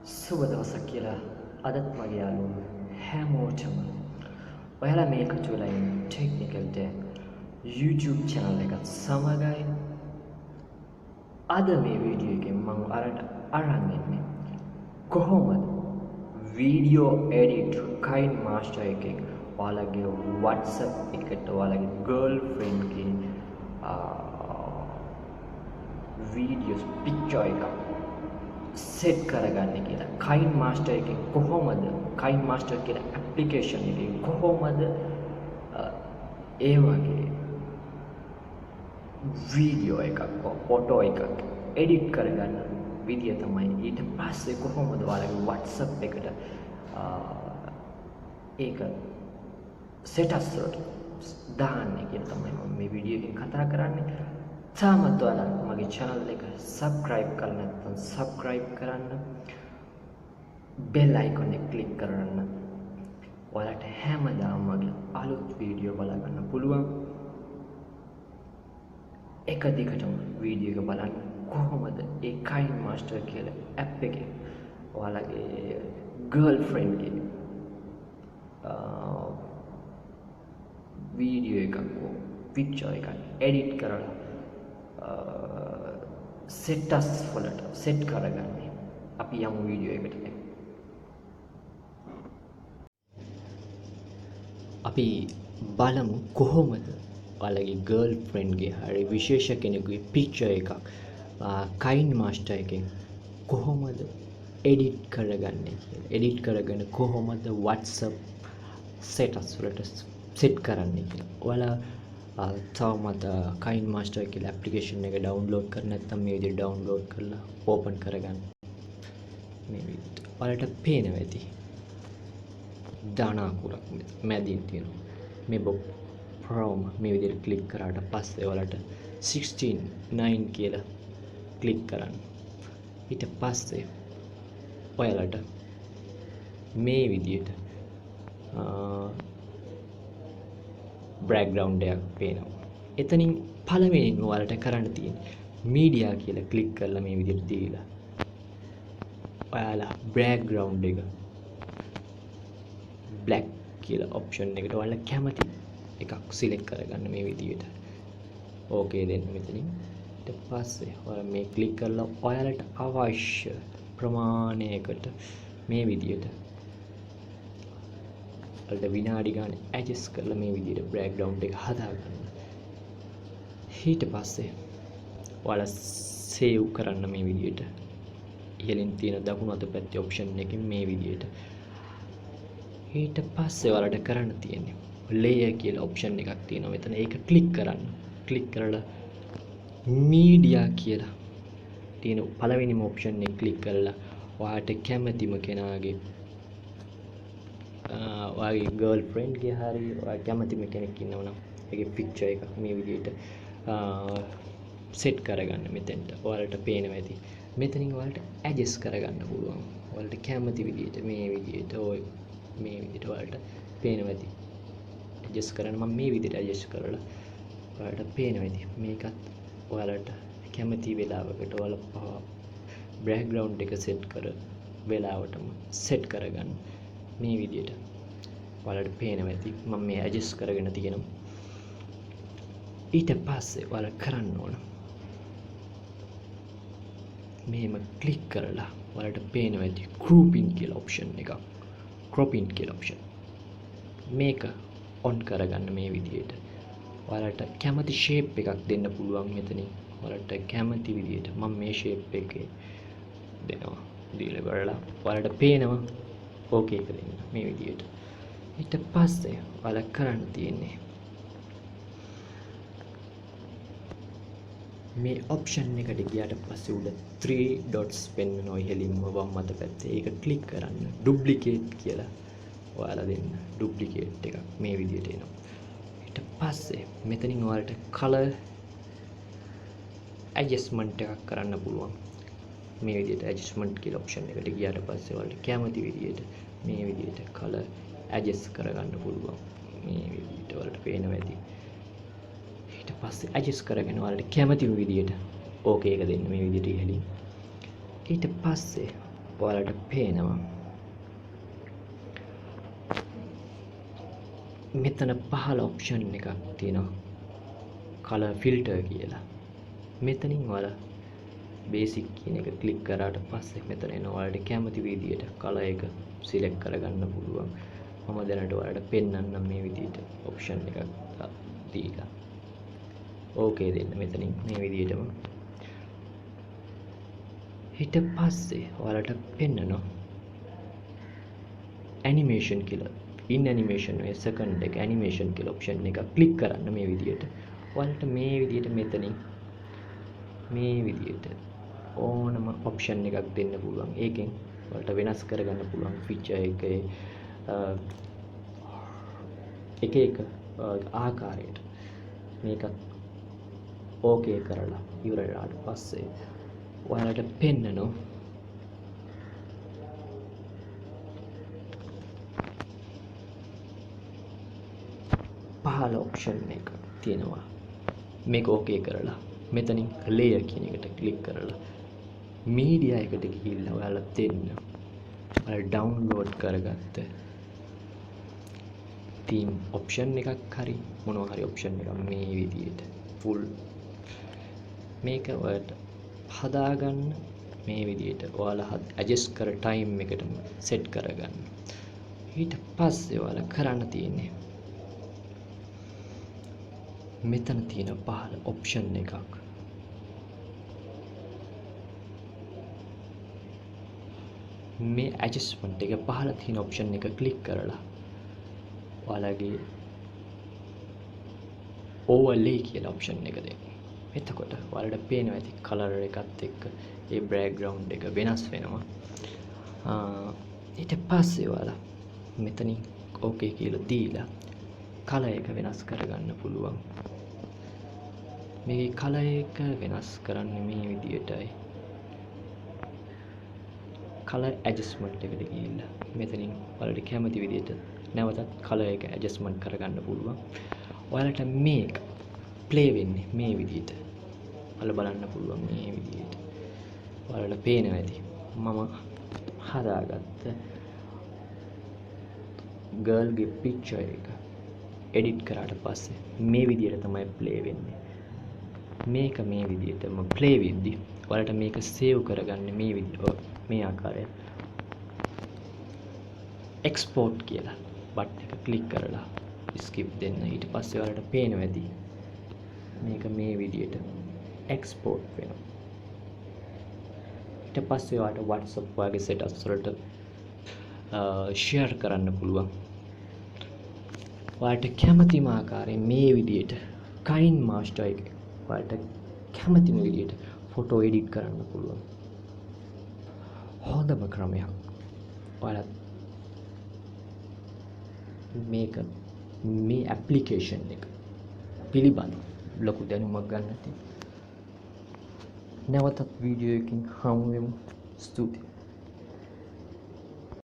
සුබ දවසක් කියලා අදත් මගේ යාළුවෝ හැමෝටම ඔයාලා මේකට වෙලා ඉන්න ටෙක්නිකල් ඩේ YouTube channel එකත් සමගයි අද මේ වීඩියෝ එකෙන් මම අරන් ඉන්නේ කොහොමද වීඩියෝ එඩිට් කයින් මාස්ටර් එකෙන් ඔයාලගේ WhatsApp එකට ඔයාලගේ ගර්ල්ෆ්‍රෙන්ඩ් ගේ වීඩියෝස් පික්චර් එකක් සෙට් කරගන්න කියලා කයින් මාස්ටර් එකෙන් කොහොමද කයින් මාස්ටර් කියන ඇප්ලිකේෂන් එකෙන් කොහොමද ඒ වගේ වීඩියෝ එකක් ෆොටෝ එකක් එඩිට් කරගන්න විදිය තමයි ඊට පස්සේ කොහොමද ඔයාලගේ WhatsApp එකට ඒක ස්ටේටස් වලට දාන්නේ කියලා තමයි මම මේ වීඩියෝ එකෙන් කතා කරන්නේ. තාමත් ඔයාලා මගේ channel එක subscribe කරලා නැත්නම් subscribe කරන්න, bell icon එක click කරන්න. ඔයාලට හැමදාම මගේ අලුත් වීඩියෝ බලා ගන්න පුළුවන්. එක දිගටම වීඩියෝ එක බලන්න කොහොමද ඒ කයින් මාස්ටර් කියලා app එකේ ඔයාලගේ girlfriend ගේ වීඩියෝ එකක් picture එකක් edit කරලා සෙටස් වලට සෙට් කරගන්නේ. අපි යමු වීඩියෝ එකට. අපි බලමු කොහොමද ඔයාලගේ ගර්ල්ෆ්‍රෙන්ඩ් ගේ හරි විශේෂ කෙනෙකුගේ පික්චර් එකක් කයින් මාස්ටර් එකෙන් කොහොමද එඩිට් කරගන්නේ කියලා. එඩිට් කරගෙන කොහොමද WhatsApp ස්ටේටස් වලට සෙට් කරන්නේ කියලා. ඔයාලා තවමත් කයින් මාස්ටර් කියලා ඇප්ලිකේෂන් එක ඩවුන්ලෝඩ් කර නැත්නම් මේ විදිහට ඩවුන්ලෝඩ් කරලා ඕපන් කරගන්න. මේ විදිහට ඔයාලට පේනවා ඇති දාන අකුරක් මැදින් තියෙනවා. මේ ප්‍රෝම මේ විදිහට ක්ලික් කරාට පස්සේ ඔයාලට 16:9 කියලා ක්ලික් කරන්න. ඊට පස්සේ ඔයාලට මේ විදිහට බෑග්ග්‍රවුන්ඩ් එකක් පේනවා. එතනින් පළවෙනිම ඔයාලට කරන්න තියෙන්නේ මීඩියා කියලා ක්ලික් කරලා මේ විදිහට දීලා ඔයාලා බෑග්ග්‍රවුන්ඩ් එක black කියලා ඔප්ෂන් එකට ඔයාලා කැමති එකක් සිලෙක්ට් කරගන්න මේ විදිහට. ඕකේ දෙන්න මෙතනින්. ඊට පස්සේ ඔයාලා මේ ක්ලික් කරලා ඔයාලට අවශ්‍ය ප්‍රමාණයකට මේ විදිහට ඔයාලට විනාඩි ගානේ ඇඩ්ජස්ට් කරලා මේ විදිහට බෑග්ග්‍රවුන්ඩ් එක හදාගන්න. ඊට පස්සේ ඔයාලා සේව් කරන්න මේ විදිහට ඉහළින් තියෙන දකුණු අත පැත්තේ ඔප්ෂන් එකකින් මේ විදිහට. ඊට පස්සේ ඔයාලට කරන්න තියෙන්නේ ලේයර් කියලා ඔප්ෂන් එකක් තියෙනවා මෙතන. ඒක ක්ලික් කරන්න. ක්ලික් කරලා මීඩියා කියලා තියෙන පළවෙනිම ඔප්ෂන් එක ක්ලික් කරලා ඔයාලට කැමතිම කෙනාගේ ඔයාගේ ගර්ල්ෆ්‍රෙන්ඩ් ගේ හරි ඔයා කැමතිම කෙනෙක් ඉන්නවනම් ඒකේ පික්චර් එකක් මේ විදිහට සෙට් කරගන්න මෙතෙන්ට. ඔයාලට පේනවා ඇති. මෙතනින් ඔයාලට ඇඩ්ජස්ට් කරගන්න පුළුවන්. ඔයාලට කැමති විදිහට මේ විදිහට ඔය මේ විදිහට ඔයාලට පේනවා ඇති. ඇඩ්ජස්ට් කරන්න මම මේ විදිහට ඇඩ්ජස්ට් කරලා ඔයාලට පේනවා ඇති. මේකත් ඔයාලට කැමති වෙලාවකට ඔයාලා බෑග්ග්‍රවුන්ඩ් එක සෙට් කර වෙලාවටම සෙට් කරගන්න. මේ විදිහට ඔයාලට පේනවා ඇති. මම මේ ඇඩ්ජස්ට් කරගෙන තියෙනවා. ඊට පස්සේ ඔයාලා කරන්න ඕන මෙහෙම ක්ලික් කරලා ඔයාලට පේනවා ඇති grouping කියලා ඔප්ෂන් එකක්. cropping කියලා ඔප්ෂන්. මේක ඔන් කරගන්න මේ විදිහට. ඔයාලට කැමති shape එකක් දෙන්න පුළුවන් මෙතනින්. ඔයාලට කැමති විදිහට මම මේ shape එකේ දෙනවා. දීලා බලලා ඔයාලට පේනවා ඕකේ එක දෙන්න මේ විදිහට. ඊට පස්සේ ඔයාලා කරන්න තියෙන්නේ මේ ඔප්ෂන් එකට ගියාට පස්සේ උඩ 3 dots පෙන්වනවා ඉහළින්ම වම් අත පැත්තේ. ඒක ක්ලික් කරන්න. ඩුප්ලිකේට් කියලා ඔයාලා දෙන්න. ඩුප්ලිකේට් එකක් මේ විදිහට එනවා. ඊට පස්සේ මෙතනින් ඔයාලට color adjustment එකක් කරන්න පුළුවන්. මේ විදිහට adjustment කියලා ඔප්ෂන් එකට ගියාට පස්සේ ඔයාලට කැමති විදිහට මේ විදිහට color adjust කරගන්න පුළුවන්. මේ විදිහට ඔයාලට පේනවා ඇති. ඊට පස්සේ adjust කරගෙන ඔයාලට කැමති විදිහට ඕකේ එක දෙන්න මේ විදිහට ඉහළින්. ඊට පස්සේ ඔයාලට පේනවා මෙතන පහළ ඔප්ෂන් එකක් තියෙනවා කලර් ෆිල්ටර් කියලා. මෙතනින් ඔයාලා බේසික් කියන එක ක්ලික් කරාට පස්සේ මෙතන එන ඔයාලට කැමති විදියට කලර් එක සිලෙක්ට් කරගන්න පුළුවන්. මම දැනට ඔයාලට පෙන්වන්නම් මේ විදියට ඔප්ෂන් එකක් දීලා. ඕකේ දෙන්න මෙතනින් මේ විදියටම. ඊට පස්සේ ඔයාලට පෙන්නනවා ඇනිමේෂන් කියලා. ඉන් ඇනිමේෂන් ඔය සෙකන්ඩ් එක ඇනිමේෂන් කියලා ඔප්ෂන් එක ක්ලික් කරන්න මේ විදියට. ඔයාලට මේ විදියට මෙතනින් මේ විදියට ඕනම ඔප්ෂන් එකක් දෙන්න පුළුවන්. ඒකෙන් ඔයාලට වෙනස් කරගන්න පුළුවන් ෆීචර් එකේ එක ආකාරයට. මේකත් ඕකේ කරලා ඉවරලාට පස්සේ ඔයාලට පෙන්නනවා පහළ ඔප්ෂන් එක තියෙනවා. මේක ඕකේ කරලා මෙතනින් ලේයර් කියන එකට ක්ලික් කරලා මීඩියා එකට ගිහිල්ලා ඔයාලා දෙන්න ඔයාලා ඩවුන්ලෝඩ් කරගත්ත තීම් ඔප්ෂන් එකක් හරි මොනවා හරි ඔප්ෂන් එකක් මේ විදියට ෆුල් මේක ඔයාලට හදාගන්න මේ විදියට ඔයාලා ඇඩ්ජස්ට් කර ටයිම් එකටම සෙට් කරගන්න. ඊට පස්සේ ඔයාලා කරන්න තියෙන්නේ මෙතන තියෙන පහළ ඔප්ෂන් එකක් මේ ඇඩ්ජස්ට්මන්ට් එක පහළ තියෙන ඔප්ෂන් එක ක්ලික් කරලා ඔයාලගේ ඕවර්ලේ කියලා ඔප්ෂන් එක දෙන්න. එතකොට ඔයාලට පේනවා ඇති කලර් එකත් එක්ක ඒ බෑග්ග්‍රවුන්ඩ් එක වෙනස් වෙනවා. ඊට පස්සේ ඔයාලා මෙතනින් ඕකේ කියලා දීලා කලර් එක වෙනස් කරගන්න පුළුවන්. මේ කලර් එක වෙනස් කරන්නේ මේ විදියටයි. කලර් ඇඩ්ජස්ට්මන්ට් එකට ගිහිල්ලා මෙතනින් ඔයාලට කැමති විදියට නැවතත් කලර් එක ඇඩ්ජස්ට්මන්ට් කරගන්න පුළුවන්. ඔයාලට මේක ප්ලේ වෙන්නේ මේ විදියට. ඔයාලා බලන්න පුළුවන් මේ විදියට. ඔයාලට පේනවා ඇති. මම හදාගත්ත ගර්ල්ගේ පික්චර් එක එඩිට් කරාට පස්සේ මේ විදියට තමයි ප්ලේ වෙන්නේ. මේක මේ විදියටම ප්ලේ වෙද්දි ඔයාලට මේක සේව් කරගන්න මේ විදියට මේ ආකාරයට එක්ස්පෝර්ට් කියලා බටන් එක ක්ලික් කරලා ස්කිප් දෙන්න. ඊට පස්සේ ඔයාලට පේනවා ඇති මේක මේ විදියට එක්ස්පෝර්ට් වෙනවා. ඊට පස්සේ ඔයාලට WhatsApp වගේ සෙටප්ස් වලට ෂෙයාර් කරන්න පුළුවන්. ඔයාලට කැමතිම ආකාරයෙන් මේ විදියට කයින් මාස්ටර් එකේ ඔයාලට කැමතිම විදියට ෆොටෝ එඩිට් කරන්න පුළුවන්. හොඳම ක්‍රමයක්. ඔයාලා මේක මේ ඇප්ලිකේෂන් එක පිළිබඳ ලොකු දැනුමක් ගන්න තියෙනවා. නැවතත් වීඩියෝ එකකින් හමු වෙමු. ස්තුතියි.